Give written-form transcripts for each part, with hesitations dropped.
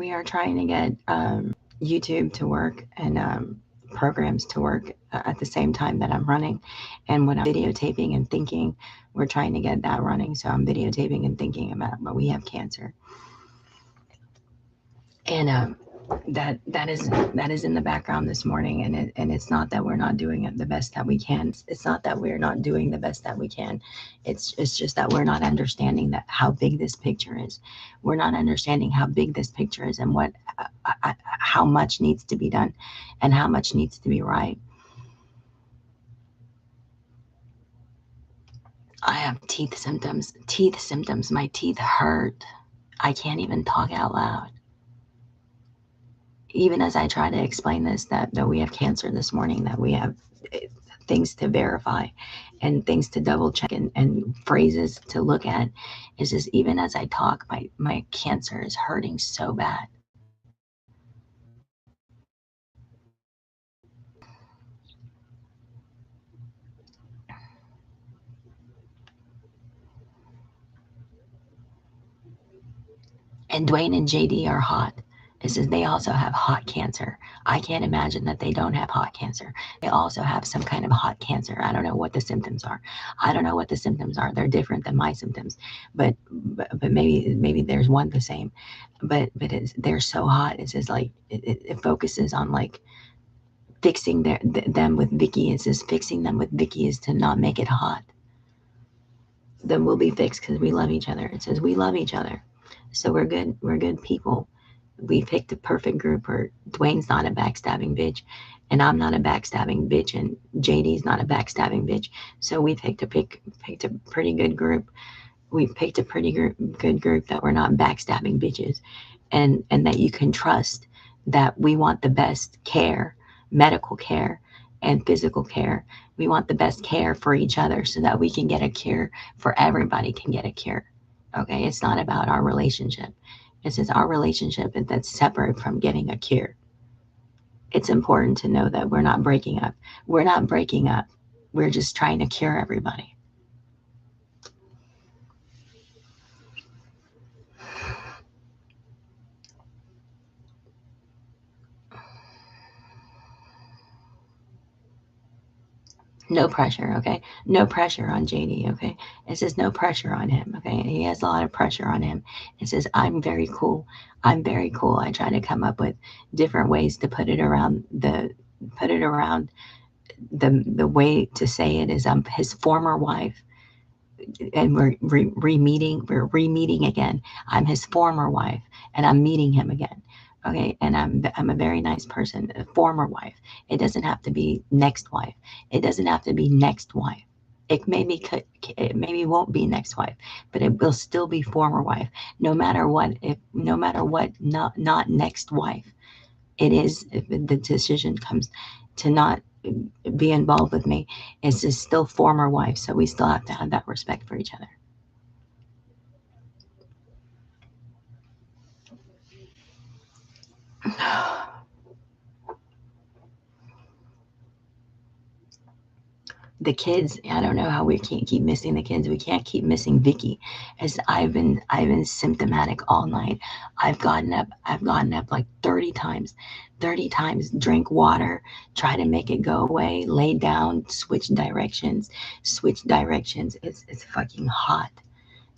we are trying to get YouTube to work and programs to work at the same time that I'm running. And when I'm videotaping and thinking, we're trying to get that running. So I'm videotaping and thinking about, but we have cancer. And that is in the background this morning, and it's not that we're not doing it the best that we can. It's not that we're not doing the best that we can. It's just that we're not understanding that how big this picture is. We're not understanding how big this picture is, and what how much needs to be done, and how much needs to be right. I have teeth symptoms. Teeth symptoms. My teeth hurt. I can't even talk out loud. Even as I try to explain this, that we have cancer this morning, that we have things to verify and things to double check, and phrases to look at, is just even as I talk, my cancer is hurting so bad. And Dwayne and JD are hot. It says they also have hot cancer. I can't imagine that they don't have hot cancer. They also have some kind of hot cancer. I don't know what the symptoms are. I don't know what the symptoms are. They're different than my symptoms, but maybe there's one the same. But they're so hot. It's just like it focuses on like fixing them with Vicky. It says fixing them with Vicky is to not make it hot. Then we'll be fixed because we love each other. It says we love each other. So we're good. We're good people. We picked a perfect group. Where Dwayne's not a backstabbing bitch, and I'm not a backstabbing bitch, and JD's not a backstabbing bitch. So we picked a pretty good group. We picked a good group that we're not backstabbing bitches, and that you can trust, that we want the best care, medical care and physical care. We want the best care for each other so that we can get a cure, for everybody can get a cure. Okay, it's not about our relationship. It says our relationship that's separate from getting a cure. It's important to know that we're not breaking up. We're not breaking up. We're just trying to cure everybody. No pressure, okay? No pressure on JD, okay? It says no pressure on him, okay? He has a lot of pressure on him. It says, I'm very cool. I'm very cool. I try to come up with different ways to put it around the way to say it is, his former wife, and we're re-meeting again. I'm his former wife, and I'm meeting him again. Okay, and I'm a very nice person. A former wife. It doesn't have to be next wife. It doesn't have to be next wife. It maybe won't be next wife, but it will still be former wife. No matter what, if no matter what, not next wife. It is, if the decision comes to not be involved with me, it's just still former wife. So we still have to have that respect for each other. The kids, I don't know how we can't keep missing the kids. We can't keep missing Vicky. As I've been symptomatic all night. I've gotten up like 30 times. 30 times, drink water, try to make it go away, lay down, switch directions. It's fucking hot.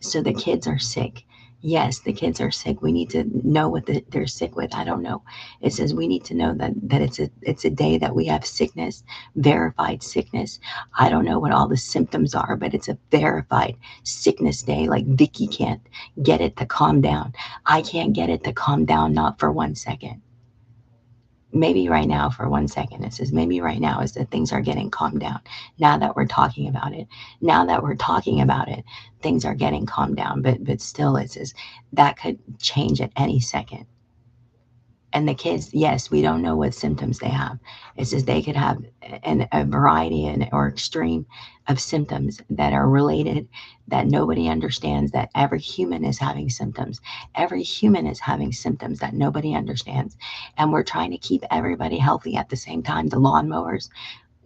So the kids are sick. Yes, the kids are sick. We need to know what they're sick with. I don't know. It says we need to know that it's a day that we have sickness, verified sickness. I don't know what all the symptoms are, but it's a verified sickness day. Like Vicky can't get it to calm down. I can't get it to calm down, not for 1 second. Maybe right now for 1 second. It says maybe right now is that things are getting calmed down. Now that we're talking about it, now that we're talking about it, things are getting calmed down. But still, it says that could change at any second. And the kids, yes, we don't know what symptoms they have. It says they could have a variety or extreme of symptoms that are related, that nobody understands, that every human is having symptoms. Every human is having symptoms that nobody understands. And we're trying to keep everybody healthy at the same time. The lawnmowers,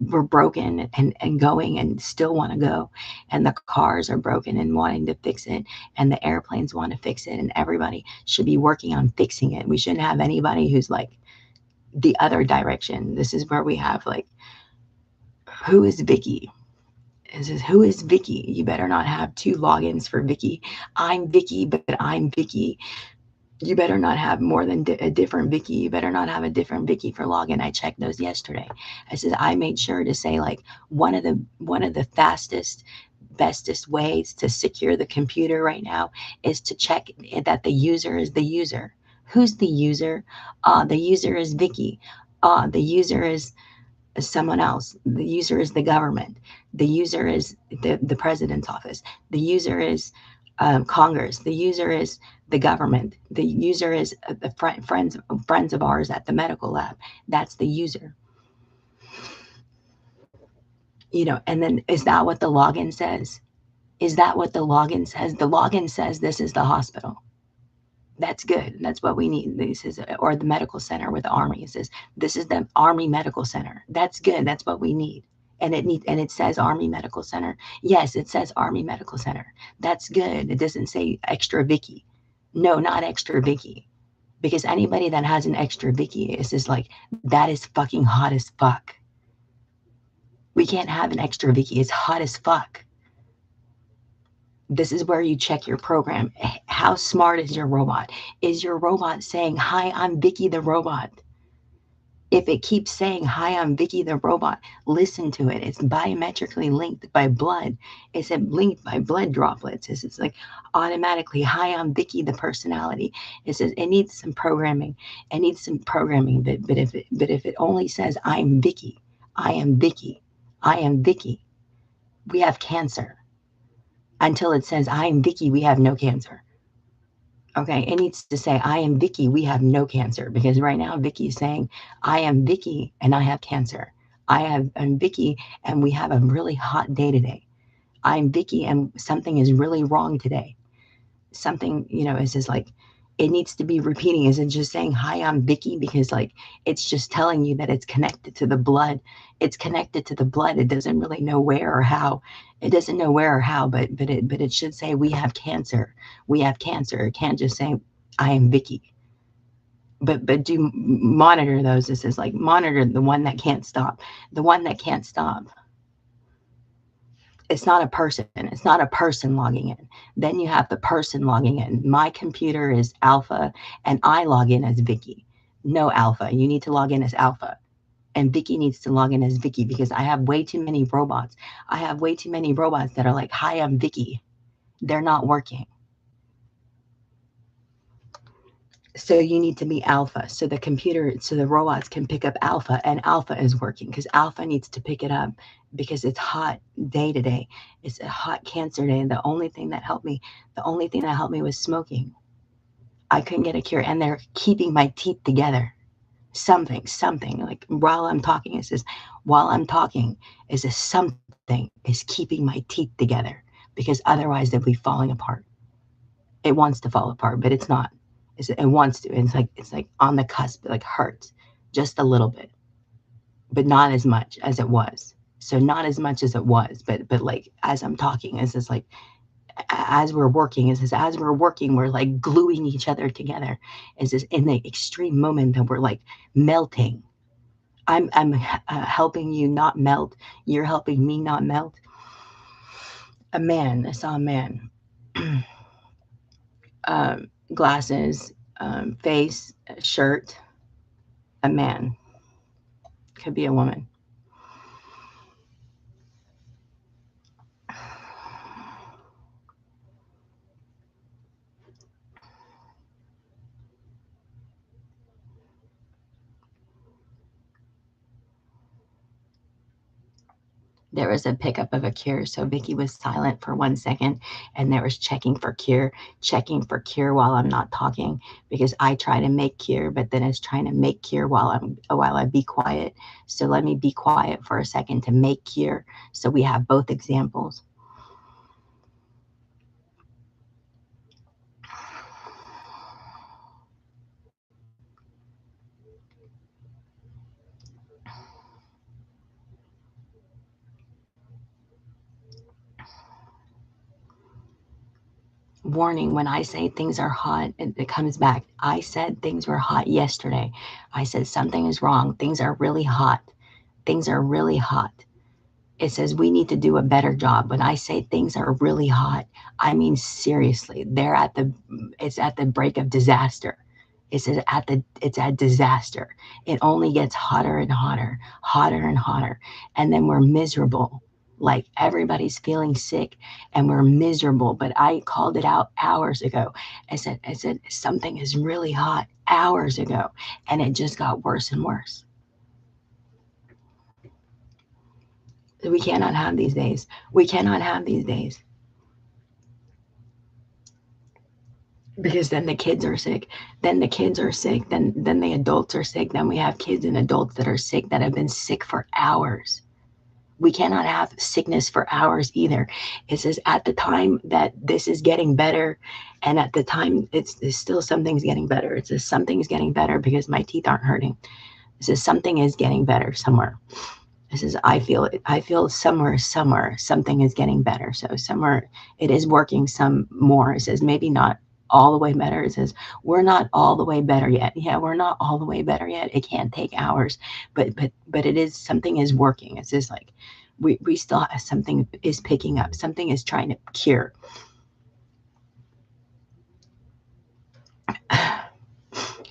we're broken and going and still want to go, and the cars are broken and wanting to fix it, and the airplanes want to fix it, and everybody should be working on fixing it. We shouldn't have anybody who's like the other direction. This is where we have like, who is Vicky? It says, who is Vicky? You better not have two logins for Vicky. I'm Vicky, but I'm Vicky. You better not have more than a different Vicky. You better not have a different Vicky for login. I checked those yesterday. I said I made sure to say like one of the fastest, bestest ways to secure the computer right now is to check that the user is the user. Who's the user? The user is Vicky. The user is someone else. The user is the government. The user is the president's office. The user is Congress. The user is the government. The user is the friends of ours at the medical lab. That's the user. And then is that what the login says? Is that what the login says? The login says this is the hospital. That's good. That's what we need. This is, or the medical center with the Army. It says this is the Army Medical Center. That's good. That's what we need. And it says Army Medical Center. Yes, it says Army Medical Center. That's good. It doesn't say extra Vicky. No, not extra Vicky. Because anybody that has an extra Vicky is just like, that is fucking hot as fuck. We can't have an extra Vicky. It's hot as fuck. This is where you check your program. How smart is your robot? Is your robot saying, hi, I'm Vicky the robot? If it keeps saying, hi, I'm Vicky the robot, listen to it. It's biometrically linked by blood. It's linked by blood droplets. It's like automatically, hi, I'm Vicky the personality. It says it needs some programming. It needs some programming. But if it only says, I'm Vicky, I am Vicky, I am Vicky, we have cancer. Until it says, I am Vicky, we have no cancer. Okay, it needs to say, I am Vicky, we have no cancer. Because right now, Vicky is saying, I am Vicky and I have cancer. I'm Vicky and we have a really hot day today. I'm Vicky and something is really wrong today. Something, is just like, it needs to be repeating. Is it just saying, hi, I'm Vicky? Because like, it's just telling you that it's connected to the blood. It's connected to the blood. It doesn't really know where or how. It doesn't know where or how, but it should say, we have cancer. We have cancer. It can't just say, I am Vicky. But do monitor those. This is like, monitor the one that can't stop. The one that can't stop. It's not a person. It's not a person logging in. Then you have the person logging in. My computer is Alpha and I log in as Vicky. No, Alpha. You need to log in as Alpha. And Vicky needs to log in as Vicky because I have way too many robots. I have way too many robots that are like, hi, I'm Vicky. They're not working. So you need to be Alpha. So the robots can pick up Alpha, and Alpha is working because Alpha needs to pick it up because it's hot day today. It's a hot cancer day. And the only thing that helped me was smoking. I couldn't get a cure. And they're keeping my teeth together. Something, like while I'm talking, it says, while I'm talking, is this something is keeping my teeth together because otherwise they'll be falling apart. It wants to fall apart, but it's not. It wants to. It's like on the cusp. It like hurts just a little bit, but not as much as it was. So not as much as it was, but like as I'm talking, it's just like as we're working, we're like gluing each other together. Is this in the extreme moment that we're like melting? I'm helping you not melt. You're helping me not melt. I saw a man. Glasses, face, shirt, a man. Could be a woman. There was a pickup of a cure. So Vicky was silent for 1 second and there was checking for cure while I'm not talking because I try to make cure, but then it's trying to make cure while I be quiet. So let me be quiet for a second to make cure. So we have both examples. warning, when I say things are hot, it comes back. I said things were hot yesterday. I said something is wrong. Things are really hot. Things are really hot. It says we need to do a better job. When I say things are really hot, I mean seriously. It's at the break of disaster. It's at disaster. It only gets hotter and hotter, hotter and hotter, and then we're miserable. Like everybody's feeling sick and we're miserable. But I called it out hours ago. I said something is really hot hours ago, and it just got worse and worse. We cannot have these days. We cannot have these days. Because then the kids are sick. Then the kids are sick. Then the adults are sick. Then we have kids and adults that are sick that have been sick for hours. We cannot have sickness for hours either. It says at the time that this is getting better, and at the time it's still something's getting better. It says something's getting better because my teeth aren't hurting. It says something is getting better somewhere. This is I feel it. I feel somewhere something is getting better. So somewhere it is working some more. It says maybe not all the way better. It says we're not all the way better yet. Yeah, we're not all the way better yet. It can't take hours, but it is something is working. It's just like we still have something is picking up. Something is trying to cure.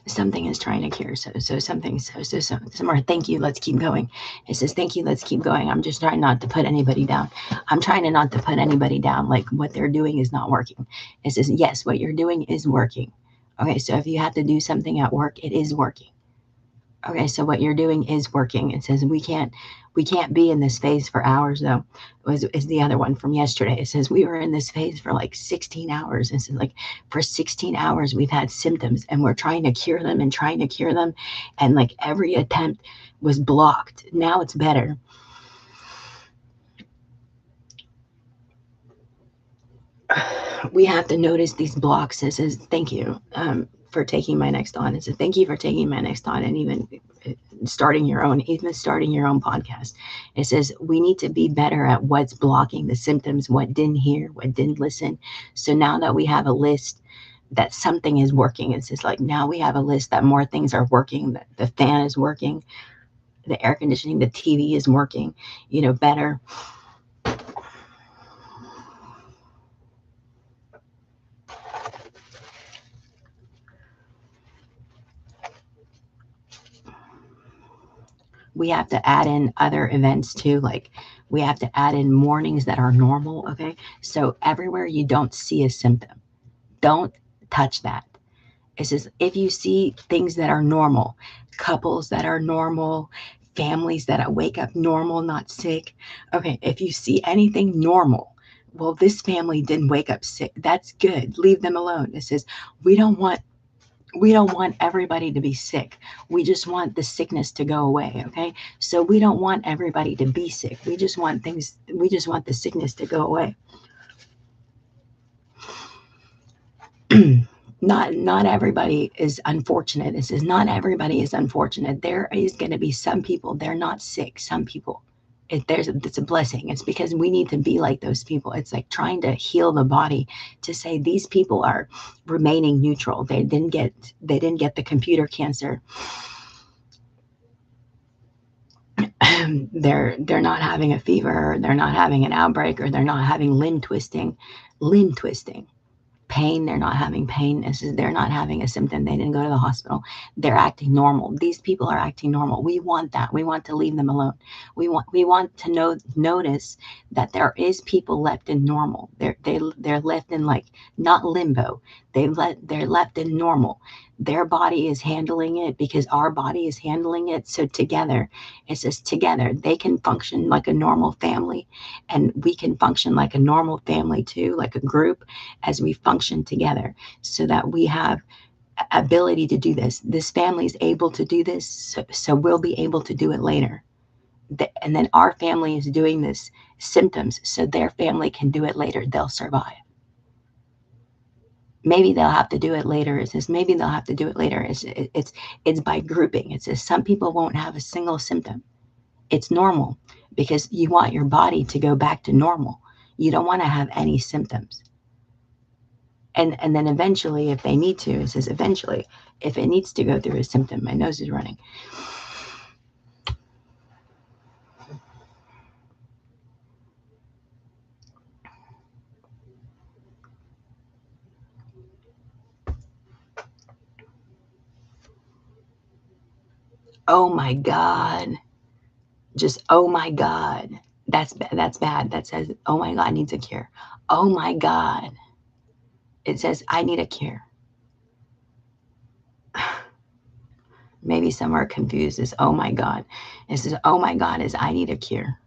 Something is trying to cure. So something. So somewhere. Thank you. Let's keep going. It says thank you. Let's keep going. I'm just trying not to put anybody down. I'm trying to not to put anybody down. Like what they're doing is not working. It says yes. What you're doing is working. Okay. So if you have to do something at work, it is working. Okay, so what you're doing is working. It says we can't be in this phase for hours though. Is the other one from yesterday. It says we were in this phase for like 16 hours. It says like for 16 hours we've had symptoms and we're trying to cure them and trying to cure them, and like every attempt was blocked. Now it's better. We have to notice these blocks. It says thank you for taking my next on. It says thank you for taking my next on, and even starting your own podcast. It says we need to be better at what's blocking the symptoms, what didn't hear, what didn't listen. So now that we have a list that something is working, it says like now we have a list that more things are working, that the fan is working, the air conditioning, the TV is working, better. We have to add in other events too. Like we have to add in mornings that are normal. Okay. So everywhere you don't see a symptom, don't touch that. It says if you see things that are normal, couples that are normal, families that wake up normal, not sick. Okay. If you see anything normal, well, this family didn't wake up sick. That's good. Leave them alone. It says we don't want everybody to be sick. We just want the sickness to go away. Okay. So we don't want everybody to be sick. We just want the sickness to go away. Not everybody is unfortunate. It says not everybody is unfortunate. There is going to be some people, they're not sick. Some people, it's a blessing. It's because we need to be like those people. It's like trying to heal the body, to say these people are remaining neutral. They didn't get the computer cancer. They're not having a fever, or they're not having an outbreak, or they're not having limb twisting. Pain, they're not having pain. They're not having a symptom. They didn't go to the hospital. They're acting normal. These people are acting normal. We want that. We want to leave them alone. We want to notice that there is people left in normal. They're left in like not limbo. They're left in normal. Their body is handling it because our body is handling it. So together, it says together they can function like a normal family, and we can function like a normal family too, like a group, as we function together, so that we have ability to do this. This family is able to do this, so we'll be able to do it later. And then our family is doing this symptoms, so their family can do it later. They'll survive. Maybe they'll have to do it later. It says maybe they'll have to do it later. It's by grouping. It says some people won't have a single symptom. It's normal because you want your body to go back to normal. You don't want to have any symptoms. And then eventually, if they need to, it says eventually, if it needs to go through a symptom, my nose is running. Oh my God. Just, oh my God. That's bad. That says, oh my God needs a cure. Oh my God. It says, I need a cure. Maybe some are confused. It's, oh my God. It says, oh my God is, I need a cure.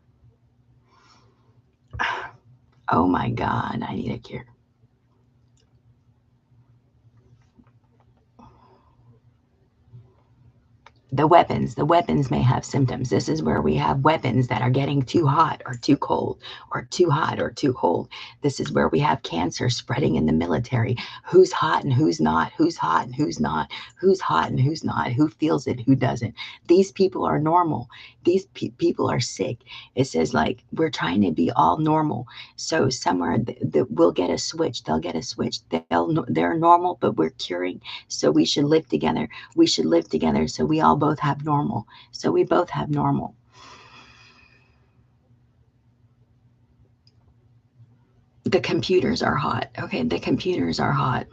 Oh my God, I need a cure. The weapons may have symptoms. This is where we have weapons that are getting too hot or too cold, or too hot or too cold. This is where we have cancer spreading in the military. Who's hot and who's not? Who's hot and who's not? Who's hot and who's not? Who feels it? Who doesn't? These people are normal. These people are sick. It says, like, we're trying to be all normal. So somewhere we'll get a switch. They'll get a switch. They're normal, but we're curing. So we should live together. We should live together so we all both have normal. So we both have normal. The computers are hot. Okay, the computers are hot.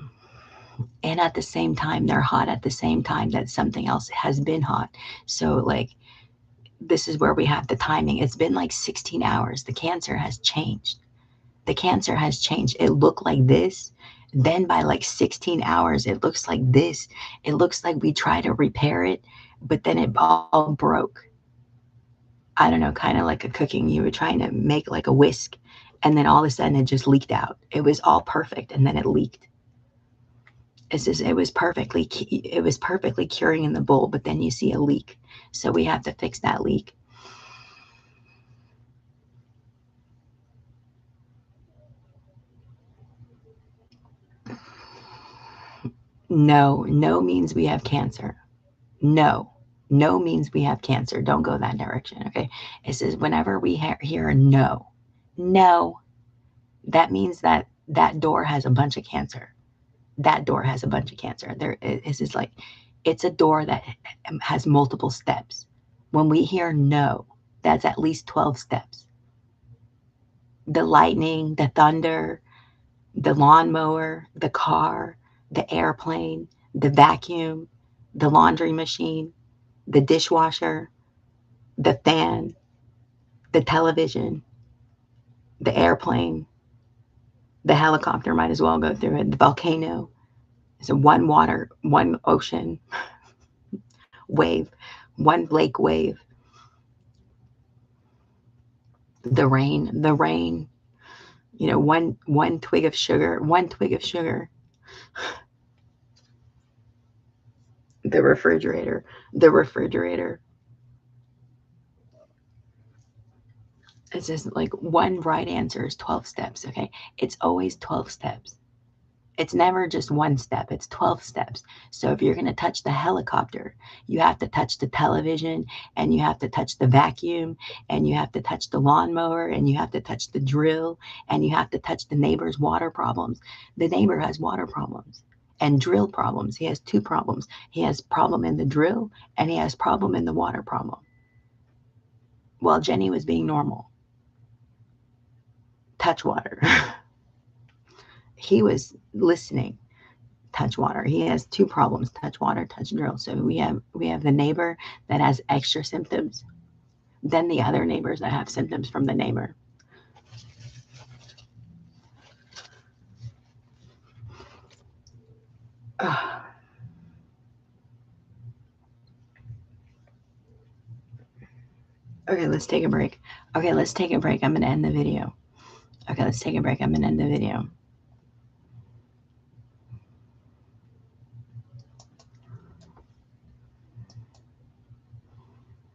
And at the same time, they're hot at the same time that something else has been hot. So, like, this is where we have the timing. It's been like 16 hours. The cancer has changed. The cancer has changed. It looked like this. Then by like 16 hours, it looks like this. It looks like we try to repair it, but then it all broke. I don't know, kind of like a cooking. You were trying to make like a whisk, and then all of a sudden it just leaked out. It was all perfect, and then it leaked. It's just, it was perfectly curing in the bowl, but then you see a leak. So we have to fix that leak. No means we have cancer. No means we have cancer. Don't go that direction. Okay. It says whenever we hear a no, that means that that door has a bunch of cancer. That door has a bunch of cancer. It's just like, it's a door that has multiple steps. When we hear no, that's at least 12 steps. The lightning, the thunder, the lawnmower, the car, the airplane, the vacuum, the laundry machine, the dishwasher, the fan, the television, the airplane, the helicopter might as well go through it, the volcano. So one water, one ocean wave, one lake wave, the rain, you know, one twig of sugar, the refrigerator. It's just like one right answer is 12 steps. Okay. It's always 12 steps. It's never just one step, it's 12 steps. So if you're going to touch the helicopter, you have to touch the television, and you have to touch the vacuum, and you have to touch the lawnmower, and you have to touch the drill, and you have to touch the neighbor's water problems. The neighbor has water problems and drill problems. He has two problems. He has problem in the drill, and he has problem in the water problem. Well, Jenny was being normal. Touch water. He was listening. Touch water. He has two problems: touch water, touch drill. So we have the neighbor that has extra symptoms, then the other neighbors that have symptoms from the neighbor. Okay, let's take a break. I'm gonna end the video. Okay, let's take a break. I'm gonna end the video.